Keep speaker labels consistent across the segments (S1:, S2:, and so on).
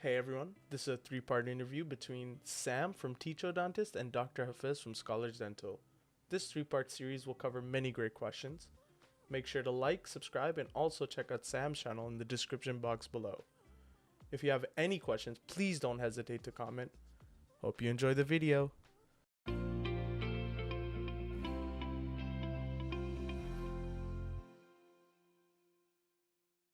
S1: Hey everyone, this is a three-part interview between Sam from Teachodontist and Dr. Hafez from ScholarsDental. This three-part series will cover many great questions. Make sure to like, subscribe, and also check out Sam's channel in the description box below. If you have any questions, please don't hesitate to comment. Hope you enjoy the video.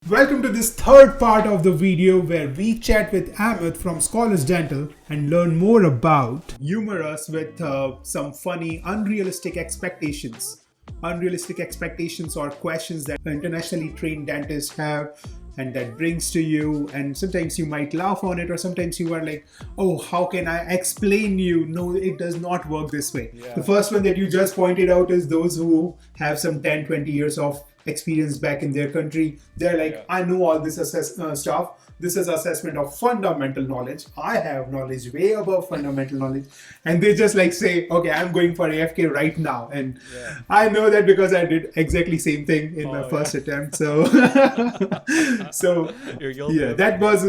S2: Welcome to this third part of the video where we chat with Amit from ScholarsDental and learn more about humor us with some funny unrealistic expectations. Unrealistic expectations or questions that internationally trained dentists have and that brings to you, and sometimes you might laugh on it, or sometimes you are like, oh, how can I explain you? No, it does not work this way. The first one that you just pointed out is those who have some 10-20 years of experience back in their country. They're like, I know all this stuff. This is assessment of fundamental knowledge. I have knowledge way above fundamental knowledge. And they just like say, okay, I'm going for AFK right now. And I know that because I did exactly same thing in my first attempt. So,
S1: You're guilty.
S2: Yeah, that was,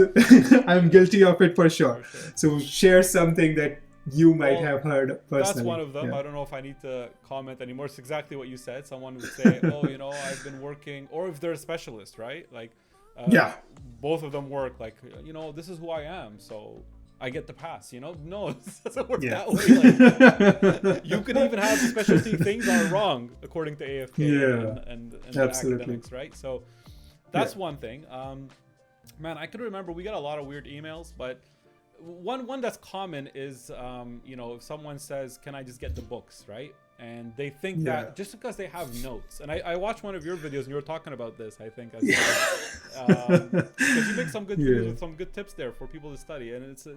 S2: I'm guilty of it for sure. So share something that you might have heard personally.
S3: That's one of them. I don't know if I need to comment anymore. It's exactly what you said. Someone would say, oh, you know, I've been working, or if they're a specialist, right? Like, both of them work like, you know, this is who I am, so I get the pass, you know? No, it doesn't work that way. Like, you could even have specialty things are wrong according to AFK and academics, right? So that's one thing. Man, I can remember we got a lot of weird emails, but one that's common is, you know, if someone says, can I just get the books, right? And they think that just because they have notes, and I watched one of your videos and you were talking about this, I think, because you make some good videos with some good tips there for people to study, and it's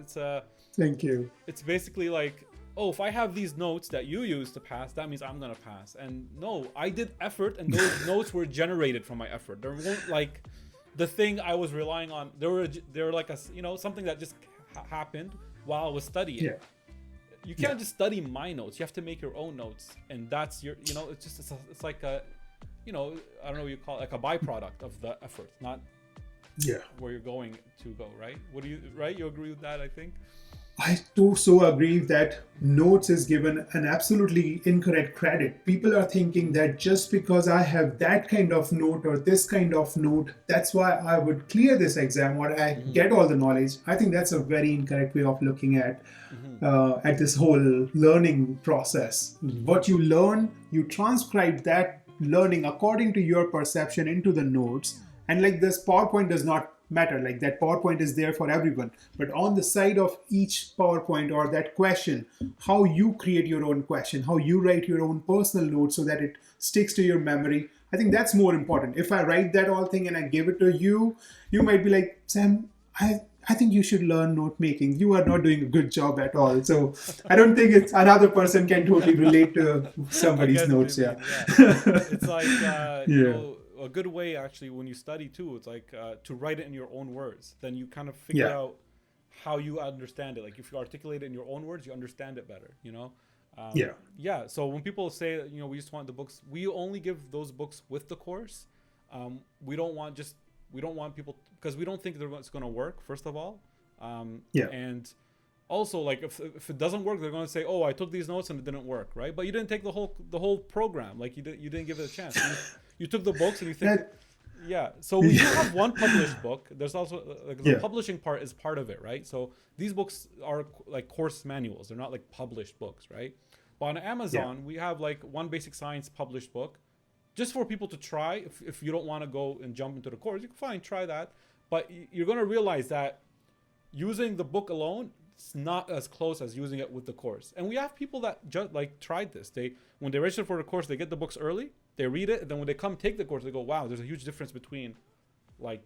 S2: thank you.
S3: It's basically like, oh, if I have these notes that you use to pass, that means I'm gonna pass. And no, I did effort, and those notes were generated from my effort. There weren't like the thing I was relying on. They were like a, you know, something that just happened while I was studying. You can't just study my notes. You have to make your own notes, and that's your, you know, it's like a, you know, I don't know what you call it, like a byproduct of the effort, not where you're going to go, right? You agree with that? I think
S2: I do so agree that notes is given an absolutely incorrect credit. People are thinking that just because I have that kind of note or this kind of note, that's why I would clear this exam or I get all the knowledge. I think that's a very incorrect way of looking at this whole learning process. What you learn, you transcribe that learning according to your perception into the notes. And like this PowerPoint does not matter, like that PowerPoint is there for everyone, but on the side of each PowerPoint or that question, how you create your own question, how you write your own personal notes so that it sticks to your memory, I think that's more important. If I write that all thing and I give it to you, you might be like, Sam, I think you should learn note making. You are not doing a good job at all. So I don't think it's another person can totally relate to somebody's notes.
S3: It's like you know, a good way actually when you study too, it's like to write it in your own words. Then you kind of figure out how you understand it. Like if you articulate it in your own words, you understand it better, you know? So when people say, you know, we just want the books, we only give those books with the course. We don't want people, because we don't think it's going to work, first of all. And also, like if it doesn't work, they're going to say, oh, I took these notes and it didn't work, right? But you didn't take the whole program. Like you didn't give it a chance. You took the books and you think, so we do have one published book. There's also like the publishing part is part of it, right? So these books are like course manuals. They're not like published books, right? But on Amazon, we have like one basic science published book just for people to try. If you don't want to go and jump into the course, you can fine, try that. But you're going to realize that using the book alone, it's not as close as using it with the course. And we have people that just like tried this. When they register for the course, they get the books early, they read it, and then when they come take the course, they go, wow, there's a huge difference between like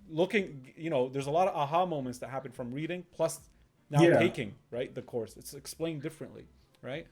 S3: looking, you know, there's a lot of aha moments that happen from reading plus now taking, right, the course. It's explained differently, right?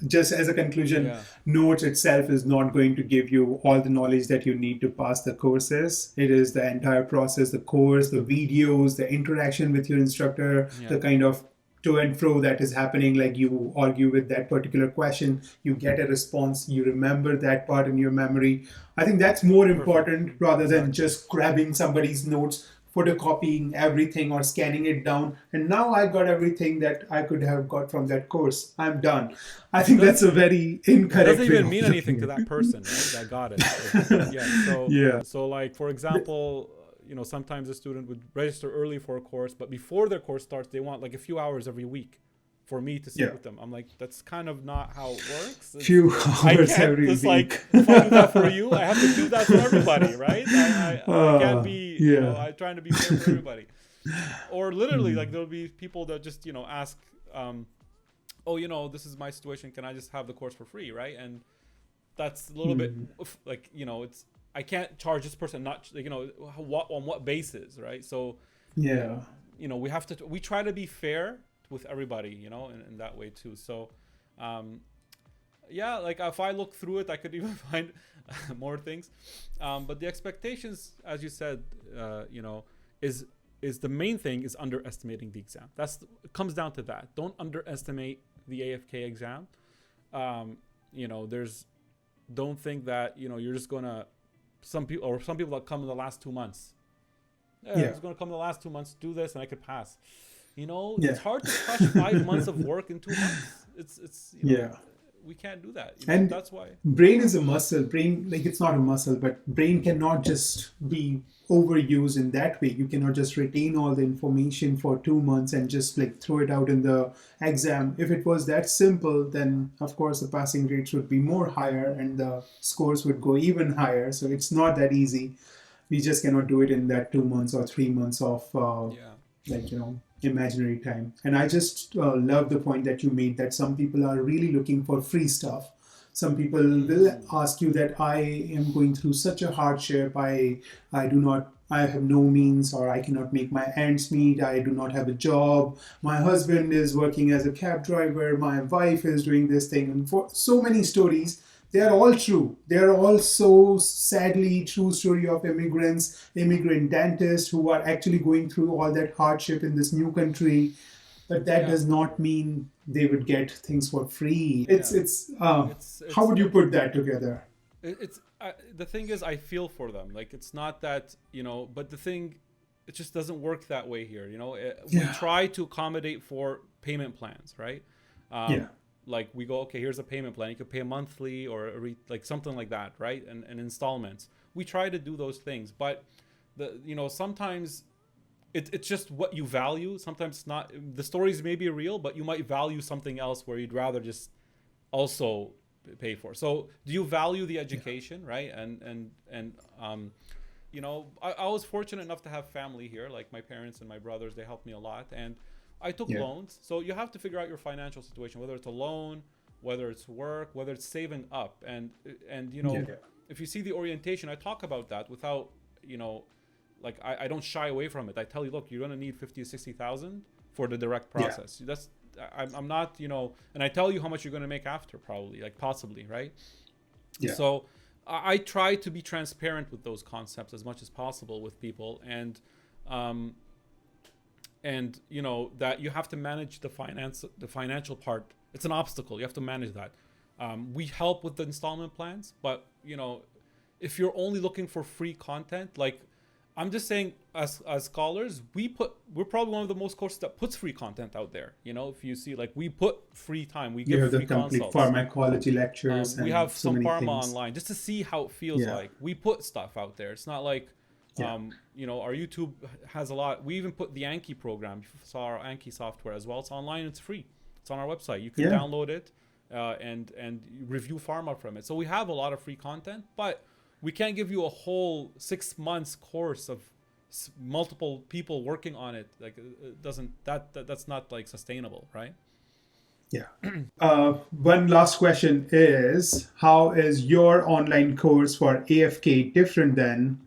S2: Just as a conclusion, notes itself is not going to give you all the knowledge that you need to pass the courses. It is the entire process, the course, the videos, the interaction with your instructor, the kind of to and fro that is happening, like you argue with that particular question, you get a response, you remember that part in your memory. I think that's more important rather than just grabbing somebody's notes photocopying everything or scanning it down. And now I got everything that I could have got from that course. I'm done. I think that's a very incorrect.
S3: It doesn't even mean anything to that person, right? That got it. So like, for example, sometimes a student would register early for a course, but before their course starts, they want like a few hours every week for me to sit with them. I'm like, that's kind of not how it works.
S2: Few hours every week.
S3: Like, if I do that for you, I have to do that for everybody, right? I can't be, I'm trying to be fair for everybody. Or literally, like, there'll be people that just, ask, this is my situation. Can I just have the course for free, right? And that's a little bit like, I can't charge this person, not, on what basis, right? So, we try to be fair with everybody, in that way too. So, like if I look through it, I could even find more things. But the expectations, as you said, is the main thing is underestimating the exam. It comes down to that. Don't underestimate the AFK exam. Don't think that, you're just gonna, some people that come in the last 2 months. It's gonna come in the last 2 months, do this and I could pass. It's hard to crush 5 months of work in 2 months. It's we can't do that.
S2: And
S3: that's why
S2: brain is a muscle. Brain, like, it's not a muscle, but brain cannot just be overused in that way. You cannot just retain all the information for 2 months and just like throw it out in the exam. If it was that simple, then of course the passing rates would be more higher and the scores would go even higher. So it's not that easy. We just cannot do it in that 2 months or 3 months of imaginary time. And I just love the point that you made, that some people are really looking for free stuff. Some people will ask you that I am going through such a hardship, I have no means, or I cannot make my ends meet, I do not have a job, my husband is working as a cab driver, my wife is doing this thing, and for so many stories. They are all true. They are all so sadly true story of immigrant dentists who are actually going through all that hardship in this new country. But that does not mean they would get things for free. How would you put that together?
S3: The thing is, I feel for them. Like, it's not that, but the thing, it just doesn't work that way here. We try to accommodate for payment plans, right? Like, we go, okay, here's a payment plan. You could pay monthly or like something like that, right? And installments. We try to do those things, but sometimes it's just what you value. Sometimes it's not. The stories may be real, but you might value something else where you'd rather just also pay for. So, do you value the education, right? And I was fortunate enough to have family here, like my parents and my brothers. They helped me a lot, and I took loans. So you have to figure out your financial situation, whether it's a loan, whether it's work, whether it's saving up. And if you see the orientation, I talk about that without, like I don't shy away from it. I tell you, look, you're going to need 50 to 60,000 for the direct process. I'm not, and I tell you how much you're going to make after, probably, like possibly, right? So I try to be transparent with those concepts as much as possible with people. And that you have to manage the financial part. It's an obstacle. You have to manage that. We help with the installment plans, but if you're only looking for free content, like I'm just saying, as scholars, we're probably one of the most courses that puts free content out there. If you see, like, we put free time, we give free
S2: complete
S3: consults.
S2: Pharmacology lectures.
S3: We have
S2: so
S3: some pharma
S2: things
S3: online just to see how it feels like. We put stuff out there. It's not like, our YouTube has a lot. We even put the Anki program. You saw our Anki software as well. It's online. It's free. It's on our website. You can download it and review pharma from it. So we have a lot of free content, but we can't give you a whole 6 months course of multiple people working on it. Like, it doesn't, that's not like sustainable, right?
S2: One last question is, how is your online course for AFK different than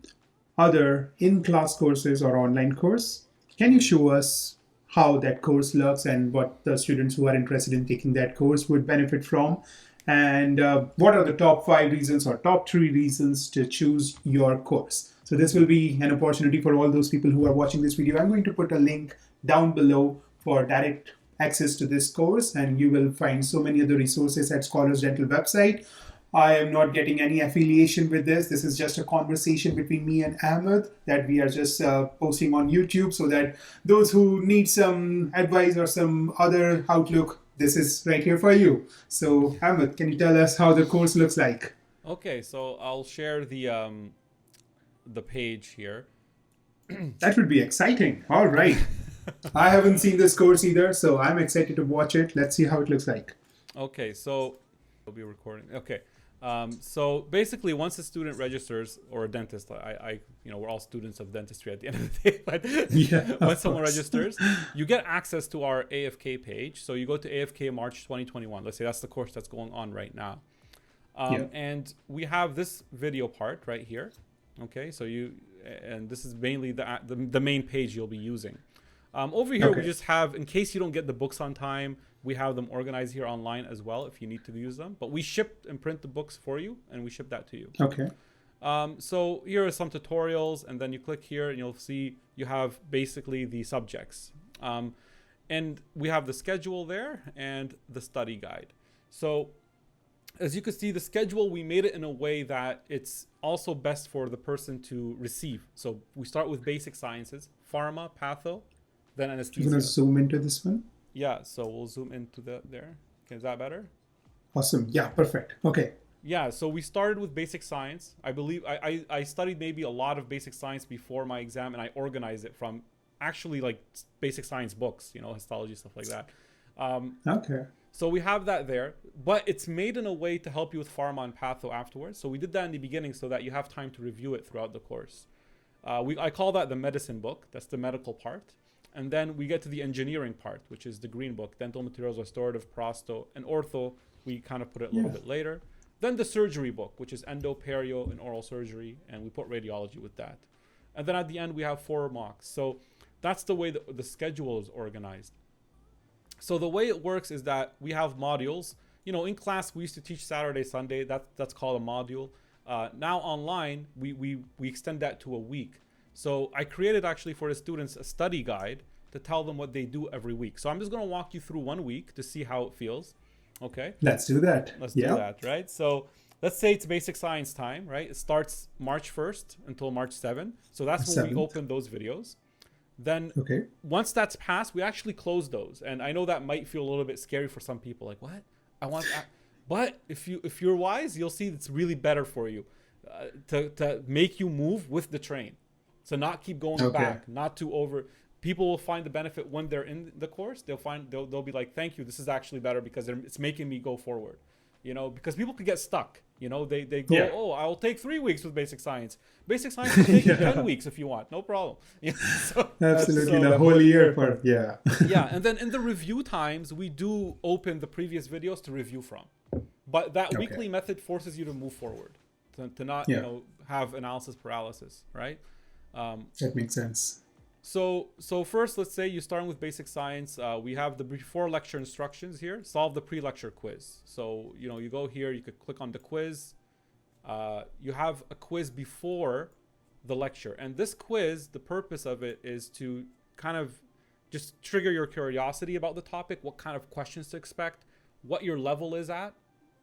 S2: other in-class courses or online course? Can you show us how that course looks and what the students who are interested in taking that course would benefit from? And what are the top 5 reasons or top 3 reasons to choose your course? So this will be an opportunity for all those people who are watching this video. I'm going to put a link down below for direct access to this course, and you will find so many other resources at ScholarsDental website. I am not getting any affiliation with this. This is just a conversation between me and Ahmed that we are just posting on YouTube, so that those who need some advice or some other outlook, this is right here for you. So Ahmed, can you tell us how the course looks like?
S3: Okay, so I'll share the page here.
S2: That would be exciting. All right. I haven't seen this course either, so I'm excited to watch it. Let's see how it looks like.
S3: Okay, so we'll be recording. Okay. So basically, once a student registers, or a dentist, we're all students of dentistry at the end of the day, but once someone registers, you get access to our AFK page. So you go to AFK March 2021. Let's say that's the course that's going on right now. And we have this video part right here. Okay, so and this is mainly the main page you'll be using. Over here, we just have, in case you don't get the books on time, we have them organized here online as well if you need to use them. But we ship and print the books for you, and we ship that to you.
S2: Okay.
S3: So here are some tutorials, and then you click here, and you'll see you have basically the subjects. And we have the schedule there and the study guide. So as you can see, the schedule, we made it in a way that it's also best for the person to receive. So we start with basic sciences, pharma, patho, then anesthesia.
S2: You're going to zoom into this one?
S3: Yeah, so we'll zoom into there. Okay, is that better?
S2: Awesome. Yeah, perfect. Okay.
S3: Yeah, so we started with basic science. I believe I studied maybe a lot of basic science before my exam, and I organized it from actually like basic science books, histology, stuff like that.
S2: Okay.
S3: So we have that there, but it's made in a way to help you with pharma and patho afterwards. So we did that in the beginning so that you have time to review it throughout the course. I call that the medicine book. That's the medical part. And then we get to the engineering part, which is the green book, dental materials, restorative, prosto, and ortho. We kind of put it a little bit later. Then the surgery book, which is endo, perio, and oral surgery. And we put radiology with that. And then at the end, we have 4 mocks. So that's the way the schedule is organized. So the way it works is that we have modules. In class, we used to teach Saturday, Sunday. That's called a module. Now online, we extend that to a week. So I created actually for the students a study guide to tell them what they do every week. So I'm just going to walk you through 1 week to see how it feels. Okay.
S2: Let's do that.
S3: Let's do that, right? So let's say it's basic science time, right? It starts March 1st until March 7th. So that's when we open those videos. Then once that's passed, we actually close those. And I know that might feel a little bit scary for some people. Like, what? I want that. But if you're wise, you'll see it's really better for you to make you move with the train. So not keep going back, not too over. People will find the benefit when they're in the course. They'll be like, thank you. This is actually better because it's making me go forward. Because people could get stuck. They go, oh, I'll take 3 weeks with basic science. Basic science will take you 10 weeks if you want, no problem.
S2: Absolutely, the whole year for
S3: yeah. And then in the review times, we do open the previous videos to review from. But that weekly method forces you to move forward, to not have analysis paralysis, right?
S2: That makes sense.
S3: So first, let's say you're starting with basic science. We have the before lecture instructions here. Solve the pre-lecture quiz. So, you go here, you could click on the quiz. You have a quiz before the lecture. And this quiz, the purpose of it is to kind of just trigger your curiosity about the topic, what kind of questions to expect, what your level is at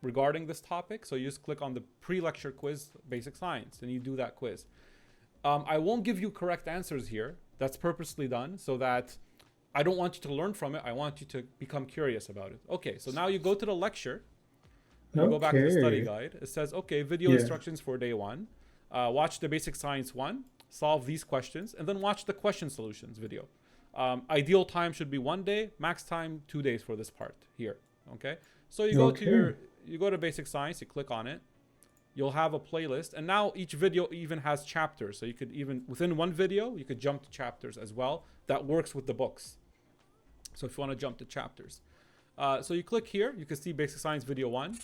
S3: regarding this topic. So you just click on the pre-lecture quiz, basic science, and you do that quiz. I won't give you correct answers here. That's purposely done so that I don't want you to learn from it. I want you to become curious about it. Okay, so now you go to the lecture. You go back to the study guide. It says, video instructions for day 1. Watch the basic science 1. Solve these questions. And then watch the question solutions video. Ideal time should be 1 day. Max time 2 days for this part here. Okay, so you go to you go to basic science. You click on it. You'll have a playlist, and now each video even has chapters. So you could even, within one video, you could jump to chapters as well. That works with the books. So if you want to jump to chapters. So you click here, you can see basic science video 1.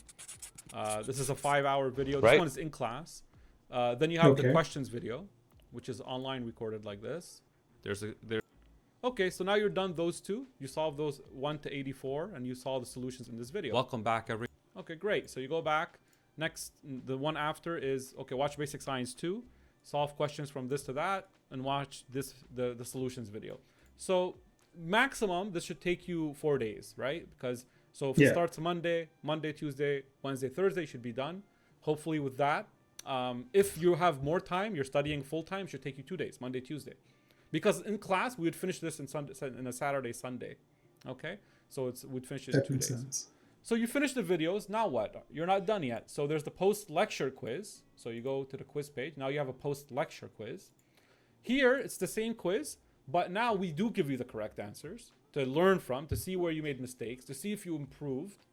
S3: This is a 5-hour video. This one is in class. Then you have the questions video, which is online recorded like this. Okay, so now you're done those 2. You solve those 1 to 84, and you saw the solutions in this video. Welcome back, everyone. Okay, great. So you go back. Next, the one after is, watch basic science 2, solve questions from this to that, and watch the solutions video. So maximum, this should take you 4 days, right? Because, so if it starts Monday, Tuesday, Wednesday, Thursday should be done. hopefully with that, if you have more time, you're studying full time, should take you 2 days, Monday, Tuesday. Because in class, we would finish this in a Saturday, Sunday. Okay? So we'd finish it in 2 days.
S2: Sense.
S3: So you finish the videos, now what? You're not done yet. So there's the post-lecture quiz. So you go to the quiz page. Now you have a post-lecture quiz. Here, it's the same quiz, but now we do give you the correct answers to learn from, to see where you made mistakes, to see if you improved,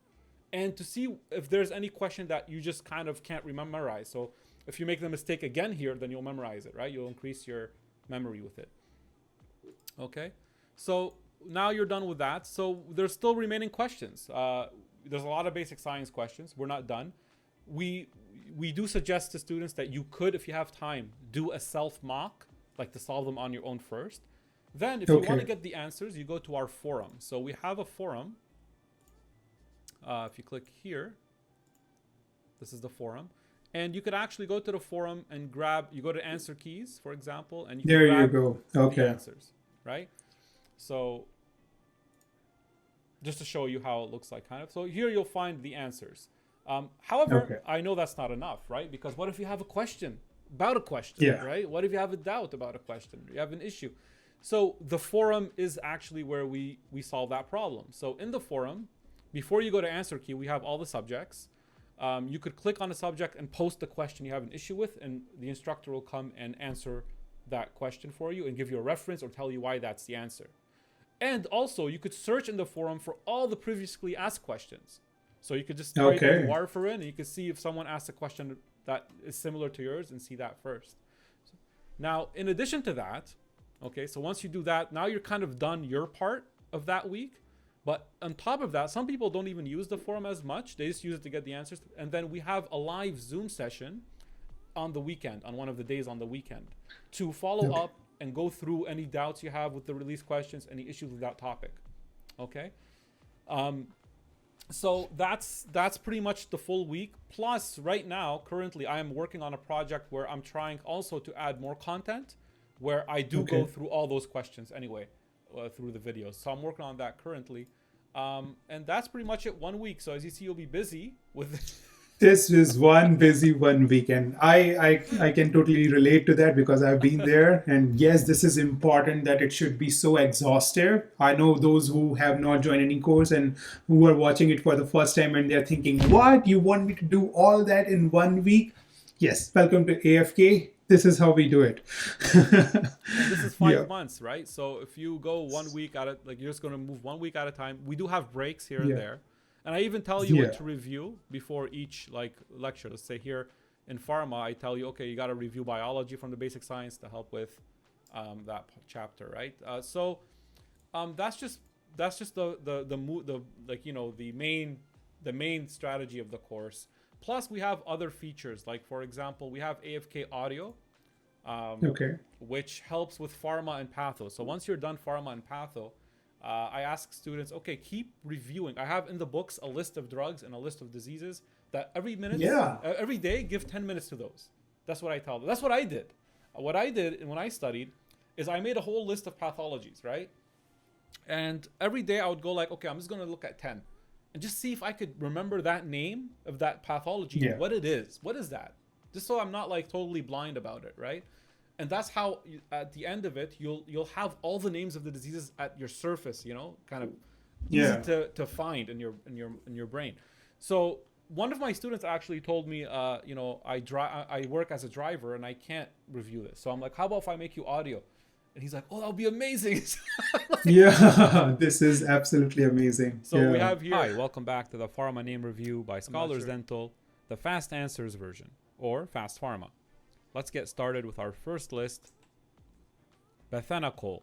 S3: and to see if there's any question that you just kind of can't memorize. So if you make the mistake again here, then you'll memorize it, right? You'll increase your memory with it. Okay? So now you're done with that. So there's still remaining questions. There's a lot of basic science questions. We're not done. We do suggest to students that you could, if you have time, do a self-mock, like to solve them on your own first. Then if you want to get the answers, you go to our forum. So we have a forum. If you click here, this is the forum. And you could actually go to the forum and you go to answer keys, for example, and you can grab the answers, right? So just to show you how it looks like, kind of. So here you'll find the answers. However, I know that's not enough, right? Because what if you have a question about a question, right? What if you have a doubt about a question? You have an issue. So the forum is actually where we solve that problem. So in the forum, before you go to answer key, we have all the subjects. You could click on a subject and post the question you have an issue with, and the instructor will come and answer that question for you and give you a reference or tell you why that's the answer. And also, you could search in the forum for all the previously asked questions. So you could just type in warfarin, and you can see if someone asked a question that is similar to yours and see that first. Now, in addition to that, okay, so once you do that, now you're kind of done your part of that week. But on top of that, some people don't even use the forum as much. They just use it to get the answers. And then we have a live Zoom session on the weekend, on one of the days on the weekend, to follow up and go through any doubts you have with the release questions, any issues with that topic. Okay? So that's pretty much the full week. Plus, right now, currently, I am working on a project where I'm trying also to add more content, where I do go through all those questions anyway, through the videos. So I'm working on that currently. And that's pretty much it, 1 week. So as you see, you'll be busy with
S2: This is one busy 1 weekend. I can totally relate to that because I've been there. And yes, this is important that it should be so exhaustive. I know those who have not joined any course and who are watching it for the first time and they're thinking, what? You want me to do all that in 1 week? Yes, welcome to AFK. This is how we do it.
S3: This is 5 months, right? So if you go 1 week at a, like you're just going to move 1 week at a time. We do have breaks here and there. And I even tell you what to review before each like lecture. Let's say here in pharma, I tell you, okay, you got to review biology from the basic science to help with that chapter, right? So that's just the like, you know, the main strategy of the course. Plus we have other features, like for example, we have AFK audio, which helps with pharma and patho. So once you're done pharma and patho, I ask students, okay, keep reviewing. I have in the books a list of drugs and a list of diseases that every day, give 10 minutes to those. That's what I tell them. That's what I did. What I did when I studied is I made a whole list of pathologies, right? And every day I would go like, okay, I'm just going to look at 10 and just see if I could remember that name of that pathology, what it is. What is that? Just so I'm not like totally blind about it, right? And that's how, at the end of it, you'll have all the names of the diseases at your surface, you know, kind of easy to find in your brain. So one of my students actually told me, you know, I work as a driver and I can't review this. So I'm like, how about if I make you audio? And he's like, oh, that'll be amazing.
S2: This is absolutely amazing.
S3: So we have here. Hi, welcome back to the Pharma Name Review by ScholarsDental, the Fast Answers version, or Fast Pharma. Let's get started with our first list. Bethanacol.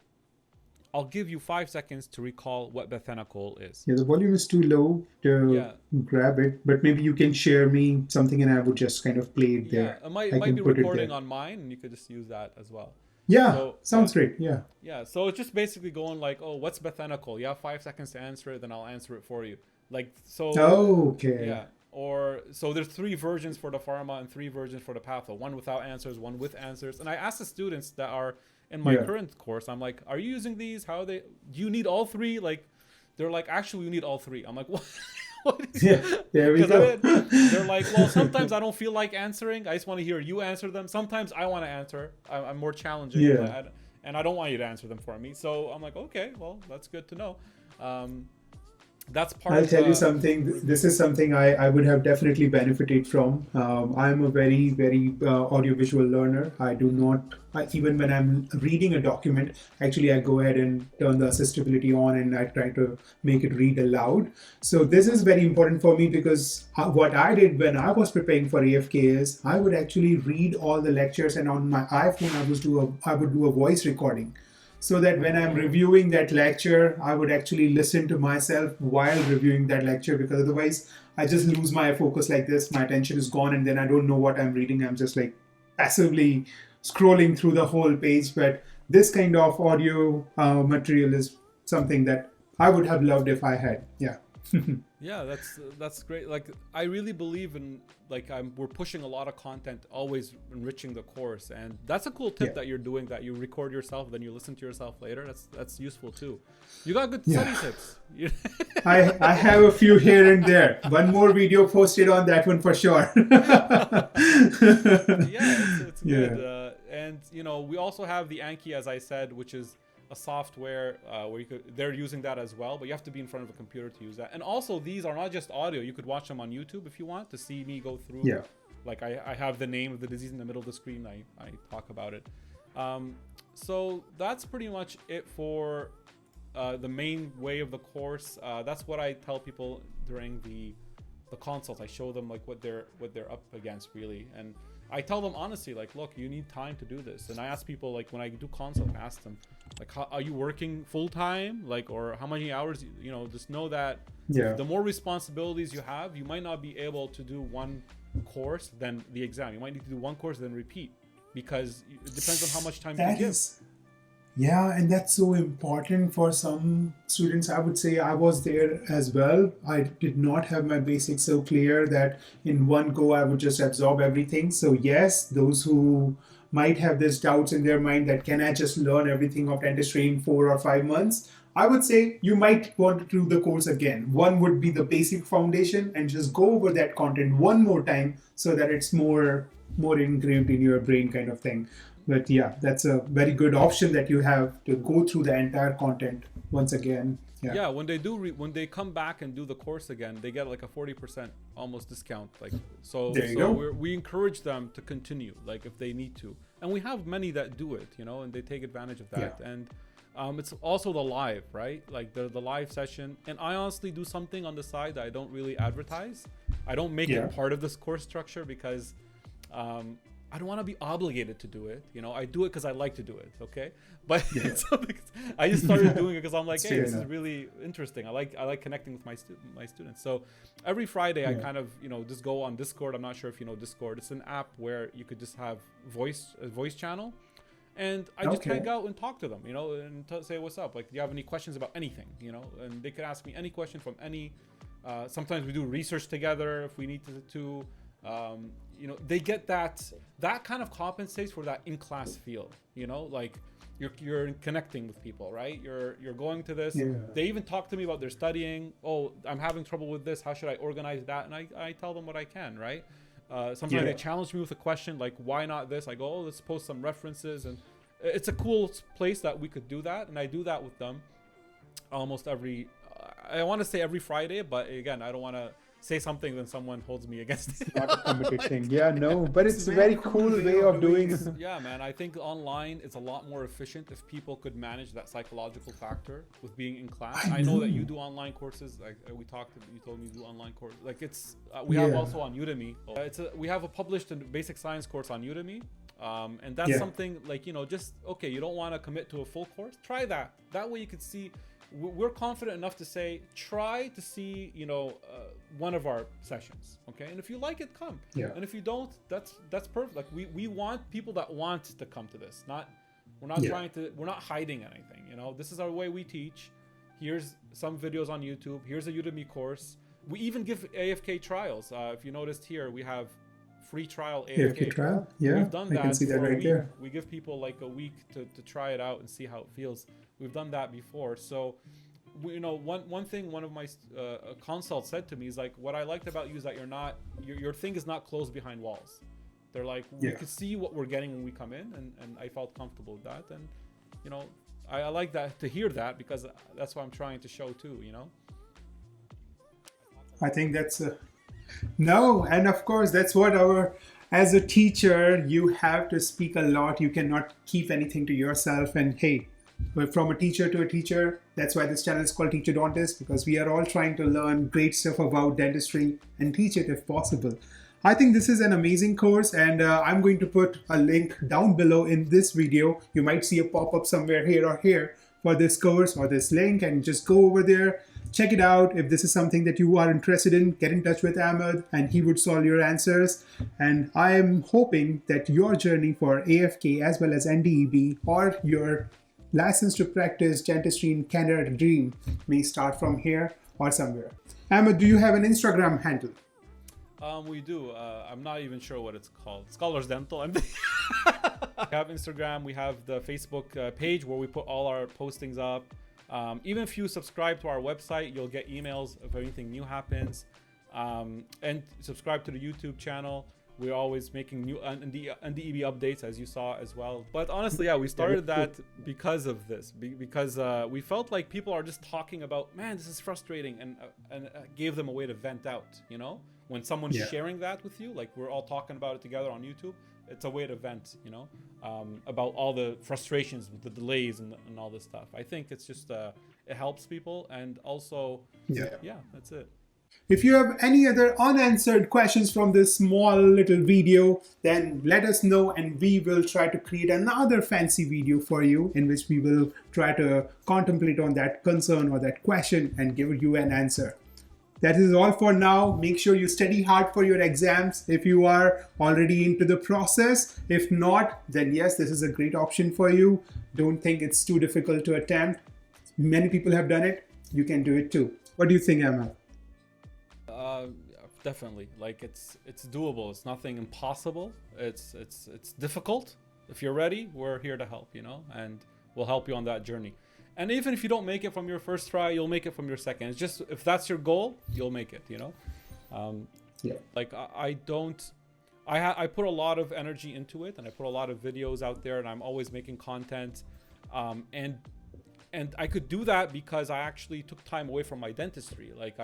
S3: I'll give you 5 seconds to recall what bethanacol is.
S2: Yeah, the volume is too low to grab it, but maybe you can share me something and I would just kind of play it there.
S3: Yeah, it might be recording on mine and you could just use that as well.
S2: Yeah, so, sounds great, yeah.
S3: Yeah, so it's just basically going like, oh, what's bethanacol? You have 5 seconds to answer it, then I'll answer it for you. Like, so. Yeah. Or so there's 3 versions for the pharma and 3 versions for the patho, one without answers, one with answers. And I asked the students that are in my current course, I'm like, are you using these? How are they? Do you need all 3? Like, they're like, actually, we need all 3. I'm like, what?
S2: Yeah, there we go.
S3: They're like, well, sometimes I don't feel like answering. I just want to hear you answer them. Sometimes I want to answer. I'm more challenging.
S2: Yeah.
S3: And I don't want you to answer them for me. So I'm like, okay, well, that's good to know. That's part
S2: I'll
S3: of
S2: tell you something. This is something I would have definitely benefited from. I'm a very, very audiovisual learner. I do not, even when I'm reading a document, actually I go ahead and turn the assistability on and I try to make it read aloud. So this is very important for me because what I did when I was preparing for AFK is I would actually read all the lectures, and on my iPhone I would do a voice recording. So that when I'm reviewing that lecture, I would actually listen to myself while reviewing that lecture, because otherwise I just lose my focus like this. My attention is gone and then I don't know what I'm reading. I'm just like passively scrolling through the whole page. But this kind of audio material is something that I would have loved if I had. Yeah.
S3: Yeah, that's great. Like, I really believe in, like, we're pushing a lot of content, always enriching the course, and that's a cool tip that you're doing, that you record yourself, then you listen to yourself later. That's useful too. You got good study tips.
S2: I have a few here and there. One more video posted on that one for sure.
S3: It's good. And you know, we also have the Anki, as I said, which is a software where they're using that as well, but you have to be in front of a computer to use that. And also, these are not just audio. You could watch them on YouTube if you want to see me go through. Yeah. Like, I have the name of the disease in the middle of the screen. I talk about it. So that's pretty much it for the main way of the course. That's what I tell people during the consult. I show them like what they're up against, really, and I tell them honestly, like, look, you need time to do this. And I ask people, like, when I do consult, I ask them, like, are you working full time? Like, or how many hours, you know, just know that the more responsibilities you have, you might not be able to do one course, then the exam. You might need to do one course, then repeat, because it depends on how much time you give.
S2: Yeah, and that's so important for some students. I would say I was there as well. I did not have my basics so clear that in one go I would just absorb everything. So yes, those who might have this doubts in their mind that can I just learn everything of dentistry in 4 or 5 months? I would say you might want to do the course again. One would be the basic foundation and just go over that content one more time so that it's more engraved in your brain, kind of thing. But yeah, that's a very good option that you have to go through the entire content once again.
S3: Yeah, when they when they come back and do the course again, they get like a 40% almost discount. Like, so we encourage them to continue, like, if they need to. And we have many that do it, you know, and they take advantage of that. Yeah. And it's also the live, right? Like the live session. And I honestly do something on the side that I don't really advertise. I don't make it part of this course structure because I don't want to be obligated to do it. You know, I do it because I like to do it. Okay. But I just started doing it because I'm like, hey, this is really interesting. I like connecting with my students. So every Friday I kind of, you know, just go on Discord. I'm not sure if you know Discord. It's an app where you could just have a voice channel. And I just hang out and talk to them, you know, and say, what's up? Like, do you have any questions about anything, you know? And they could ask me any question from any, sometimes we do research together if we need to you know, they get that kind of compensates for that in-class feel, you know, like you're connecting with people, right? You're going to this. They even talk to me about their studying. Oh, I'm having trouble with this. How should I organize that? And I tell them what I can, right? Sometimes they challenge me with a question like, why not this? I go, oh, let's post some references. And it's a cool place that we could do that. And I do that with them almost I want to say every Friday, but again, I don't want to say something, then someone holds me against it.
S2: It's not a committed thing. Yeah, no, but it's a very cool way of doing it.
S3: Yeah, man, I think online it's a lot more efficient if people could manage that psychological factor with being in class. I know that you do online courses. Like we talked, you told me you do online course. Like it's we have also on Udemy. We have a published basic science course on Udemy. And that's something like, you know, just okay, you don't want to commit to a full course, try that. That way you could see. We're confident enough to say, try to see, you know, one of our sessions, okay? And if you like it, come. Yeah. And if you don't, that's perfect. Like we want people that want to come to this. We're not hiding anything. You know, this is our way we teach. Here's some videos on YouTube. Here's a Udemy course. We even give AFK trials. If you noticed here, we have free trial AFK
S2: trial. Yeah,
S3: we've done that.
S2: I can see that right there.
S3: We give people like a week to try it out and see how it feels. We've done that before. So one thing one of my consults said to me is like, what I liked about you is that your thing is not closed behind walls. They're like, we could see what we're getting when we come in, and I felt comfortable with that. And I like that, to hear that, because that's what I'm trying to show too.
S2: I think that's no, and of course that's what as a teacher, you have to speak a lot. You cannot keep anything to yourself. And hey, from a teacher to a teacher, that's why this channel is called Teachodontist, because we are all trying to learn great stuff about dentistry and teach it if possible. I think this is an amazing course, and I'm going to put a link down below in this video. You might see a pop-up somewhere here or here for this course or this link, and just go over there, check it out. If this is something that you are interested in, get in touch with Ahmed and he would solve your answers. And I am hoping that your journey for AFK as well as NDEB, or your license to practice dentistry in Canada dream, may start from here or somewhere. Ahmed, do you have an Instagram handle?
S3: We do. I'm not even sure what it's called. ScholarsDental. We have Instagram. We have the Facebook page where we put all our postings up. Even if you subscribe to our website, you'll get emails if anything new happens. And subscribe to the YouTube channel. We're always making new NDEB updates, as you saw as well. But honestly, yeah, we started that because of this, because we felt like people are just talking about, man, this is frustrating, and gave them a way to vent out. When someone's sharing that with you, like we're all talking about it together on YouTube, it's a way to vent, about all the frustrations with the delays and all this stuff. I think it's just it helps people, and also that's it.
S2: If you have any other unanswered questions from this small little video, then let us know, and we will try to create another fancy video for you in which we will try to contemplate on that concern or that question and give you an answer. That is all for now. Make sure you study hard for your exams if you are already into the process. If not, then yes, this is a great option for you. Don't think it's too difficult to attempt. Many people have done it. You can do it too. What do you think, Emma?
S3: Definitely. Like it's doable. It's nothing impossible. It's difficult. If you're ready, we're here to help, and we'll help you on that journey. And even if you don't make it from your first try, you'll make it from your second. It's just, if that's your goal, you'll make it, Like I put a lot of energy into it, and I put a lot of videos out there, and I'm always making content. And I could do that because I actually took time away from my dentistry. Like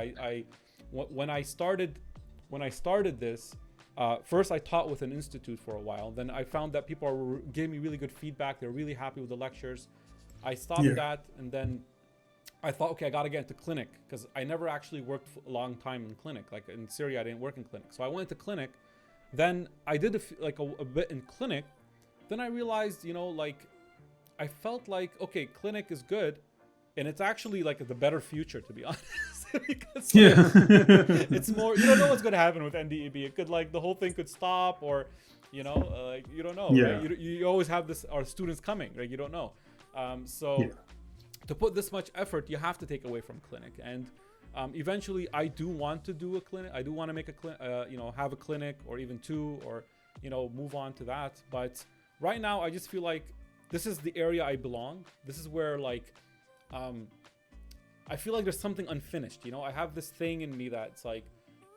S3: when I started this, first I taught with an institute for a while. Then I found that people gave me really good feedback. They're really happy with the lectures. I stopped that, and then I thought, okay, I got to get into clinic, because I never actually worked for a long time in clinic. Like in Syria, I didn't work in clinic. So I went to clinic. Then I did a bit in clinic. Then I realized, I felt like, okay, clinic is good. And it's actually like the better future, to be honest. Because it's more, you don't know what's going to happen with NDEB. It could, the whole thing could stop, or, you don't know. Right? You always have our students coming, right? You don't know. To put this much effort, you have to take away from clinic. And eventually I do want to do a clinic. I do want to make a clinic, have a clinic, or even two, or, move on to that. But right now I just feel like this is the area I belong. This is where I feel like there's something unfinished. I have this thing in me that's like,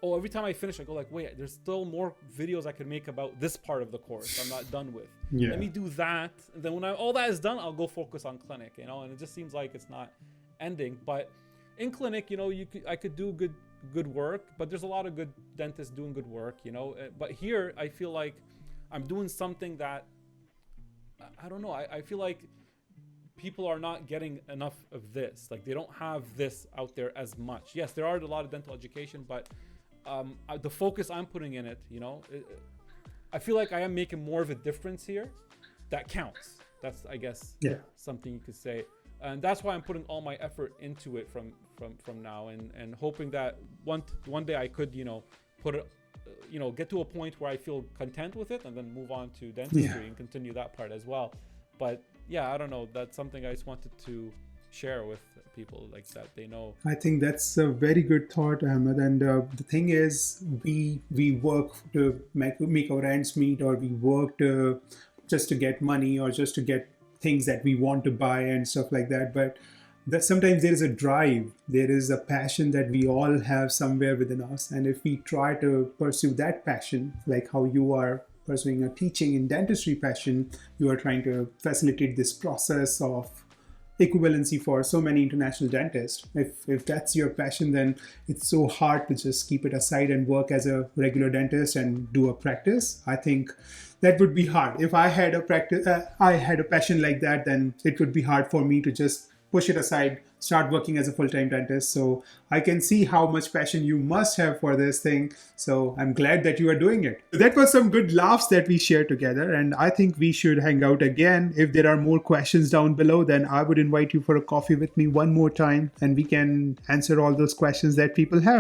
S3: oh, every time I finish, I go like, wait, there's still more videos I could make about this part of the course I'm not done with. Let me do that. And then when all that is done, I'll go focus on clinic, and it just seems like it's not ending. But in clinic, I could do good work, but there's a lot of good dentists doing good work, But here, I feel like I'm doing something that, I don't know, I feel like people are not getting enough of this. Like, they don't have this out there as much. Yes, there are a lot of dental education, but the focus I'm putting in it, I feel like I am making more of a difference here. That counts. That's, I guess, something you could say. And that's why I'm putting all my effort into it from now, and hoping that one day I could, put it, get to a point where I feel content with it, and then move on to dentistry and continue that part as well. But yeah, I don't know. That's something I just wanted to share with people, like that they know.
S2: I think that's a very good thought, Ahmed. And the thing is, we work to make our ends meet, or we work just to get money, or just to get things that we want to buy and stuff like that. But that sometimes there is a drive, there is a passion that we all have somewhere within us. And if we try to pursue that passion, like how you are pursuing a teaching in dentistry passion, you are trying to facilitate this process of equivalency for so many international dentists. If that's your passion, then it's so hard to just keep it aside and work as a regular dentist and do a practice. I think that would be hard. If I had a passion like that, then it would be hard for me to just push it aside, start working as a full-time dentist. So I can see how much passion you must have for this thing. So I'm glad that you are doing it. That was some good laughs that we shared together. And I think we should hang out again. If there are more questions down below, then I would invite you for a coffee with me one more time and we can answer all those questions that people have.